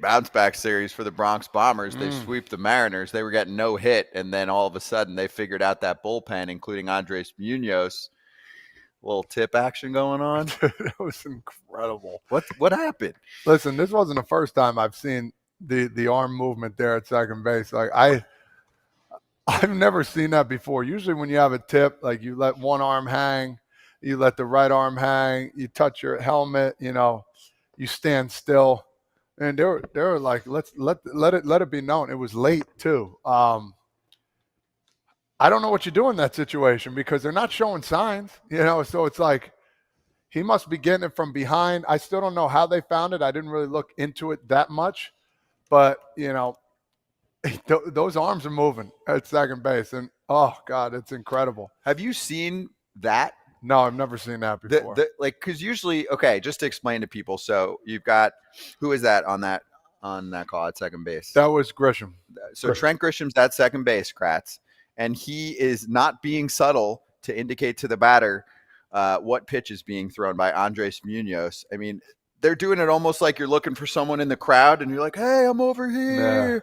bounce back series for the Bronx Bombers. They sweep the Mariners. They were getting no hit, and then all of a sudden they figured out that bullpen, including Andrés Muñoz. Little tip action going on. It was incredible. What happened? Listen, this wasn't the first time I've seen the arm movement there at second base. Like I've never seen that before. Usually when you have a tip, like you let one arm hang, you let the right arm hang, you touch your helmet, you stand still. And they were like, let it be known. It was late too. I don't know what you do in that situation because they're not showing signs, so it's like he must be getting it from behind. I still don't know how they found it. I didn't really look into it that much, but those arms are moving at second base, and oh God, it's incredible. Have you seen that? No, I've never seen that before. Because usually, okay, just to explain to people. So you've got, who is that on that call at second base? That was Grisham. So Trent Grisham's at second base, Kratz, and he is not being subtle to indicate to the batter what pitch is being thrown by Andrés Muñoz. I mean, they're doing it almost like you're looking for someone in the crowd, and you're like, "Hey, I'm over here." Yeah.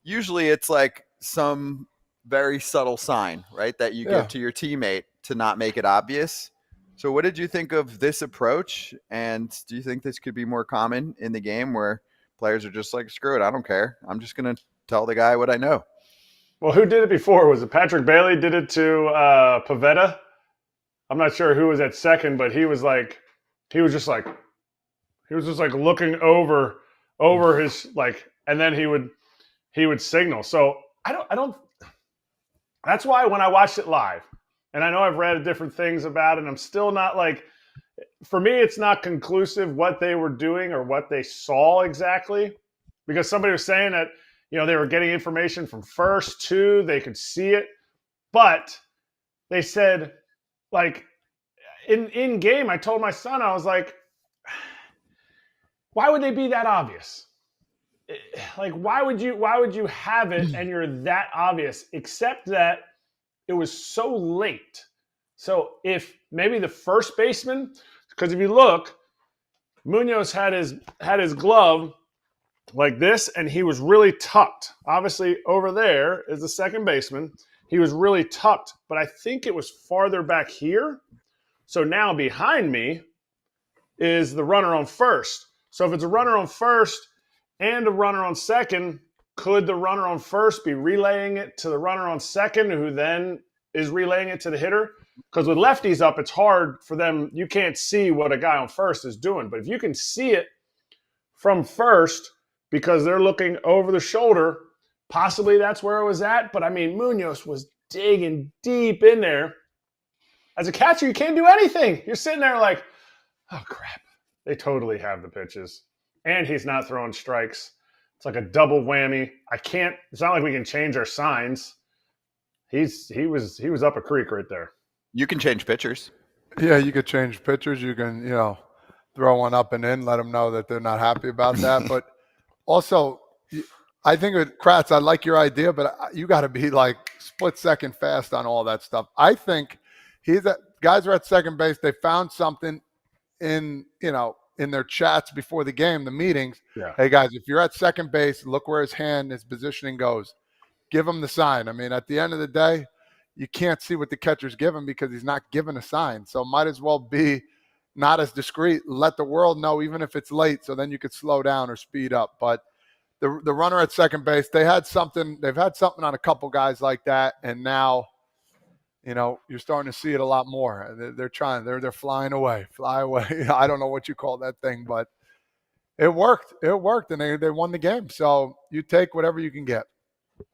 Usually, it's like some very subtle sign, right, that you give to your teammate to not make it obvious. So what did you think of this approach? And do you think this could be more common in the game where players are just like, screw it, I don't care. I'm just going to tell the guy what I know. Well, who did it before? Was it Patrick Bailey did it to Pivetta? I'm not sure who was at second, but he was just like looking over his, like, and then he would signal. So I don't that's why when I watched it live, and I know I've read different things about it, and I'm still not like, for me, it's not conclusive what they were doing or what they saw exactly, because somebody was saying that, they were getting information from first too, they could see it, but they said, like, in game, I told my son, I was like, why would they be that obvious? Like, why would you have it and you're that obvious, except that it was so late. So if maybe the first baseman, because if you look, Munoz had his glove like this, and he was really tucked. Obviously, over there is the second baseman. He was really tucked, but I think it was farther back here. So now behind me is the runner on first. So if it's a runner on first and a runner on second, could the runner on first be relaying it to the runner on second, who then is relaying it to the hitter? Because with lefties up, it's hard for them. You can't see what a guy on first is doing. But if you can see it from first because they're looking over the shoulder, possibly that's where it was at. But, I mean, Munoz was digging deep in there. As a catcher, you can't do anything. You're sitting there like, oh, crap. They totally have the pitches. And he's not throwing strikes. It's like a double whammy. It's not like we can change our signs. He was up a creek right there. You can change pitchers. Yeah, you could change pitchers. You can, throw one up and in, let them know that they're not happy about that. But also, I think with Kratz, I like your idea, but you got to be like split second fast on all that stuff. I think guys are at second base. They found something in their chats before the game, the meetings. Yeah. Hey, guys, if you're at second base, look where his positioning goes. Give him the sign. I mean, at the end of the day, you can't see what the catcher's giving because he's not giving a sign. So might as well be not as discreet. Let the world know, even if it's late, so then you could slow down or speed up. But the runner at second base, they've had something on a couple guys like that, and now you're starting to see it a lot more. They're flying away, fly away. I don't know what you call that thing, but it worked. It worked, and they won the game. So you take whatever you can get.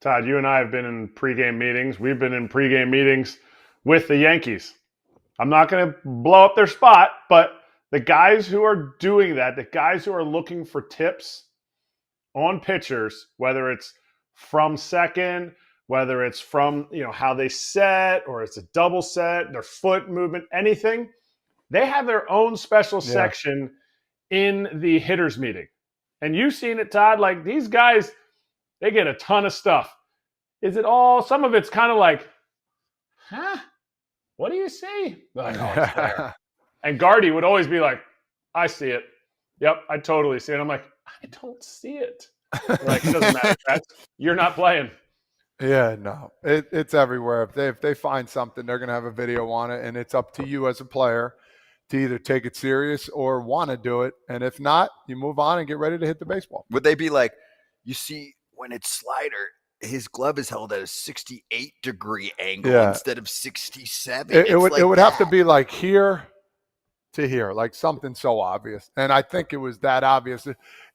Todd, you and I have been in pregame meetings. We've been in pregame meetings with the Yankees. I'm not going to blow up their spot, but the guys who are doing that, the guys who are looking for tips on pitchers, whether it's from second, whether it's from how they set, or it's a double set, their foot movement, anything, they have their own special section in the hitters meeting. And you've seen it, Todd. Like, these guys, they get a ton of stuff. Is it all? Some of it's kind of like, huh? What do you see? Like, oh, it's there. And Gardy would always be like, I see it. Yep, I totally see it. I'm like, I don't see it. Like, it doesn't matter. You're not playing. Yeah, no, it's everywhere. If they find something, they're gonna have a video on it, and it's up to you as a player to either take it serious or want to do it. And if not, you move on and get ready to hit the baseball. Would they be like, you see, when it's slider, his glove is held at a 68-degree angle instead of 67? It would have to be like here to here, like something so obvious. And I think it was that obvious.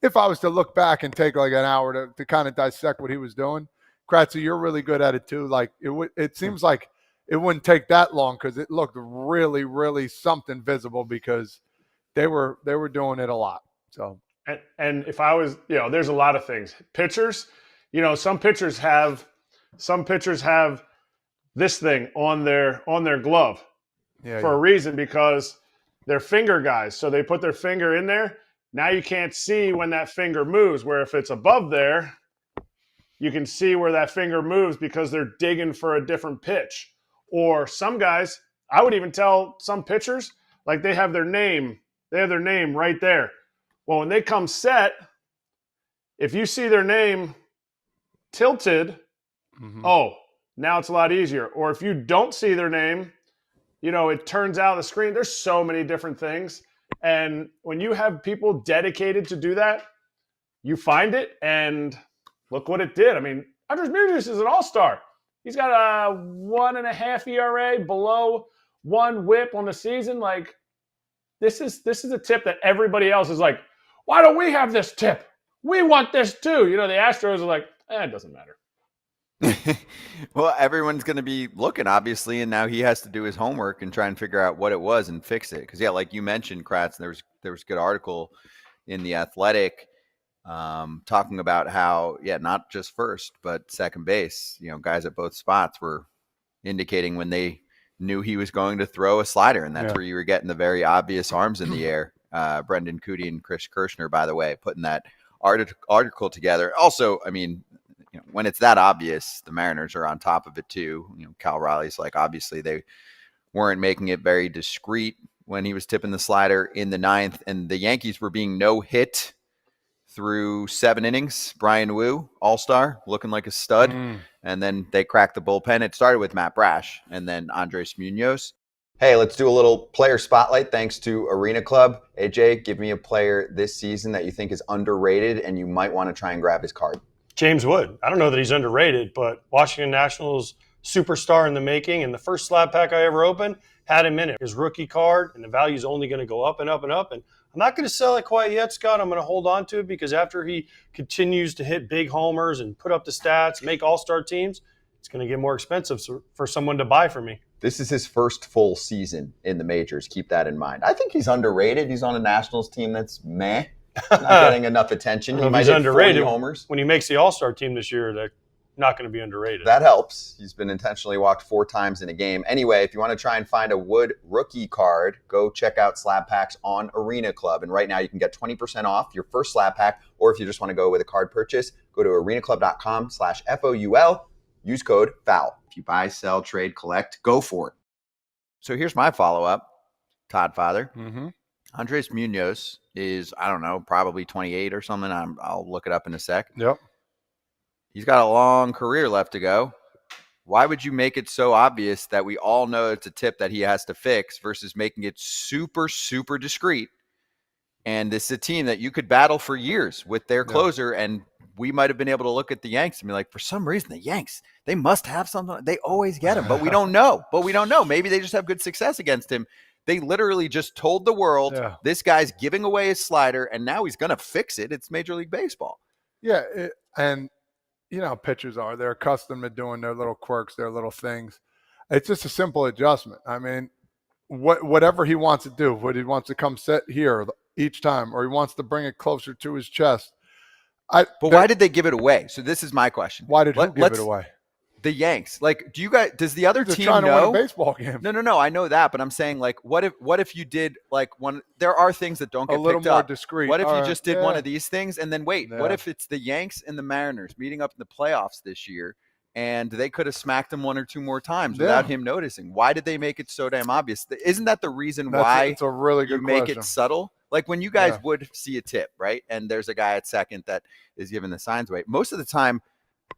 If I was to look back and take like an hour to kind of dissect what he was doing, Kratzy, you're really good at it too. Like it seems like it wouldn't take that long because it looked really, really something visible because they were doing it a lot. So and if I was, there's a lot of things. Pitchers, some pitchers have this thing on their glove for a reason, because they're finger guys. So they put their finger in there. Now you can't see when that finger moves, where if it's above there, you can see where that finger moves because they're digging for a different pitch. Or some guys, I would even tell some pitchers, like they have their name right there. Well, when they come set, if you see their name tilted, now it's a lot easier. Or if you don't see their name, it turns out the screen. There's so many different things. And when you have people dedicated to do that, you find it, and look what it did. I mean, Andrés Muñoz is an all-star. He's got a 1.5 ERA, below 1 WHIP on the season. Like, this is a tip that everybody else is like, why don't we have this tip? We want this too. The Astros are like, it doesn't matter. Well, everyone's going to be looking, obviously, and now he has to do his homework and try and figure out what it was and fix it. Because, like you mentioned, Kratz, there was a good article in The Athletic talking about how, not just first, but second base, guys at both spots were indicating when they knew he was going to throw a slider, and that's where you were getting the very obvious arms in the air. Brendan Cootie and Chris Kirshner, by the way, putting that article together. Also, I mean, when it's that obvious, the Mariners are on top of it too. Cal Raleigh's like, obviously they weren't making it very discreet when he was tipping the slider in the 9th, and the Yankees were being no hit through 7 innings. Brian Wu, all-star, looking like a stud. And then they cracked the bullpen. It started with Matt Brash and then Andrés Muñoz. Hey, let's do a little player spotlight thanks to Arena Club. AJ, give me a player this season that you think is underrated and you might want to try and grab his card. James Wood. I don't know that he's underrated, but Washington Nationals superstar in the making, and the first slab pack I ever opened had him in it. His rookie card, and the value is only going to go up and up and up. And I'm not going to sell it quite yet, Scott. I'm going to hold on to it because after he continues to hit big homers and put up the stats, make all-star teams, it's going to get more expensive for someone to buy for me. This is his first full season in the majors. Keep that in mind. I think he's underrated. He's on a Nationals team that's meh. Not getting enough attention. He might hit underrated 40 homers. When he makes the All-Star team this year, they're not going to be underrated. That helps. He's been intentionally walked 4 times in a game. Anyway, if you want to try and find a Wood rookie card, go check out slab packs on Arena Club. And right now you can get 20% off your first slab pack. Or if you just want to go with a card purchase, go to arenaclub.com/FOUL. Use code FOUL. If you buy, sell, trade, collect, go for it. So here's my follow-up, Todd Father. Andrés Muñoz is, I don't know, probably 28 or something. I'll look it up in a sec. Yep. He's got a long career left to go. Why would you make it so obvious that we all know it's a tip that he has to fix versus making it super, super discreet? And this is a team that you could battle for years with their closer, and we might have been able to look at the Yanks and be like, for some reason, the Yanks, they must have something. They always get him, but we don't know. Maybe they just have good success against him. They literally just told the world, this guy's giving away his slider, and now he's going to fix it. It's Major League Baseball. Yeah, and you know how pitchers are. They're accustomed to doing their little quirks, their little things. It's just a simple adjustment. I mean, whatever he wants to do, what he wants to come set here each time, or he wants to bring it closer to his chest. But why did they give it away? So this is my question. Why did who give it away? The Yanks. Like, do you guys? Does the other team trying know? To win a baseball game. No. I know that, but I'm saying, like, what if you did like one? There are things that don't get a little picked more up. Discreet. What if you just did one of these things and then wait? Yeah. What if it's the Yanks and the Mariners meeting up in the playoffs this year, and they could have smacked him 1 or 2 more times without him noticing? Why did they make it so damn obvious? Isn't that the reason why it's a really good make question. it subtle? Like when you guys Yeah. would see a tip, right? And there's a guy at second that is giving the signs away. Most of the time,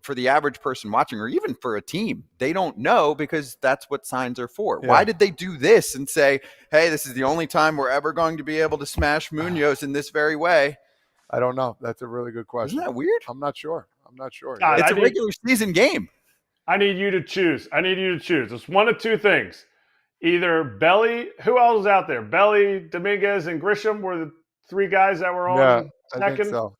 for the average person watching, or even for a team, they don't know because that's what signs are for. Yeah. Why did they do this and say, hey, this is the only time we're ever going to be able to smash Munoz in this very way? I don't know. That's a really good question. Isn't that weird? I'm not sure. God, It's a regular season game. I need you to choose. It's one of two things. Either Belly, who else is out there? Belly, Dominguez, and Grisham were the three guys that were on Yeah, I second. think so.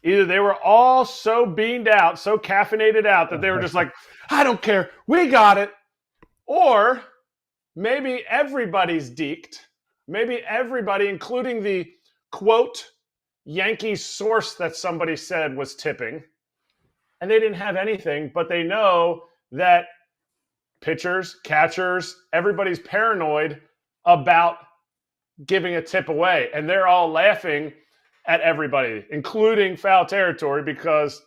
Either they were all so beamed out, so caffeinated out that they were just like, I don't care, we got it. Or maybe everybody's deked. Maybe everybody, including the quote Yankees source that somebody said was tipping, and they didn't have anything, but they know that pitchers, catchers, everybody's paranoid about giving a tip away, and they're all laughing at everybody, including foul territory, because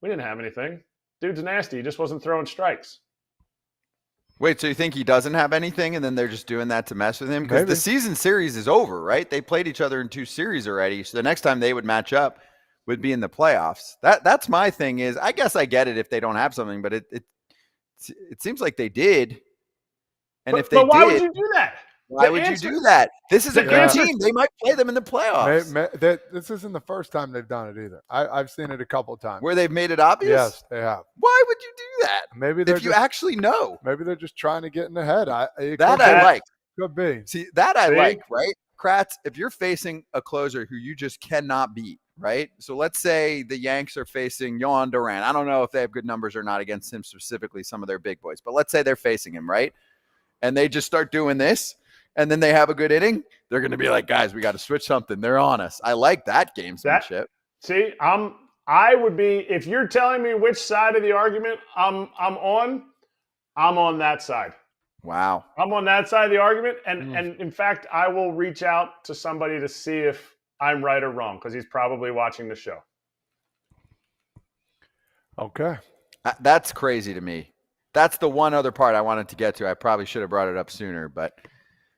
we didn't have anything. Dude's nasty. He just wasn't throwing strikes. Wait, so you think he doesn't have anything and then they're just doing that to mess with him? Because Maybe. the season series is over, right? They played each other in 2 series already. So the next time they would match up would be in the playoffs. That's my thing is, I guess I get it if they don't have something, but it seems like they did. And if they but why did, would you do that? why would you do that? This is a the good answer- team. They might play them in the playoffs. This isn't the first time they've done it either. I've seen it a couple times. Where they've made it obvious? Yes, they have. Why would you do that? Maybe they're If you just, actually know. maybe they're just trying to get in the head. That I like. Could be. See, that I See? like, right? Kratz, if you're facing a closer who you just cannot beat, right? So let's say the Yanks are facing Yohan Duran. I don't know if they have good numbers or not against him specifically, some of their big boys, but let's say they're facing him, right? And they just start doing this, and then they have a good inning. They're going to be like, guys, we got to switch something. They're on us. I like that gamesmanship. See, I would be, if you're telling me which side of the argument I'm on that side. Wow. I'm on that side of the argument, and in fact, I will reach out to somebody to see if I'm right or wrong, because he's probably watching the show. Okay. That's crazy to me. That's the one other part I wanted to get to. I probably should have brought it up sooner, but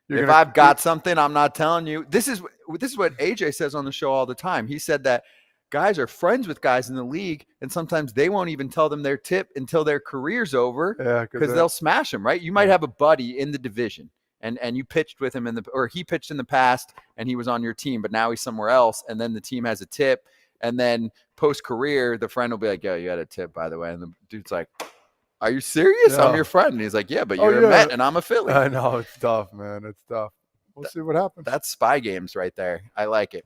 if I've got something, I'm not telling you. This is what AJ says on the show all the time. He said that guys are friends with guys in the league, and sometimes they won't even tell them their tip until their career's over, because they'll smash them, right? You might have a buddy in the division, and you pitched with him or he pitched in the past, and he was on your team, but now he's somewhere else, and then the team has a tip, and then post-career, the friend will be like, yo, you had a tip, by the way, and the dude's like, are you serious? Yeah. I'm your friend. And he's like, yeah, but you're a Met and I'm a Philly. I know. It's tough, man. It's tough. We'll see what happens. That's spy games right there. I like it.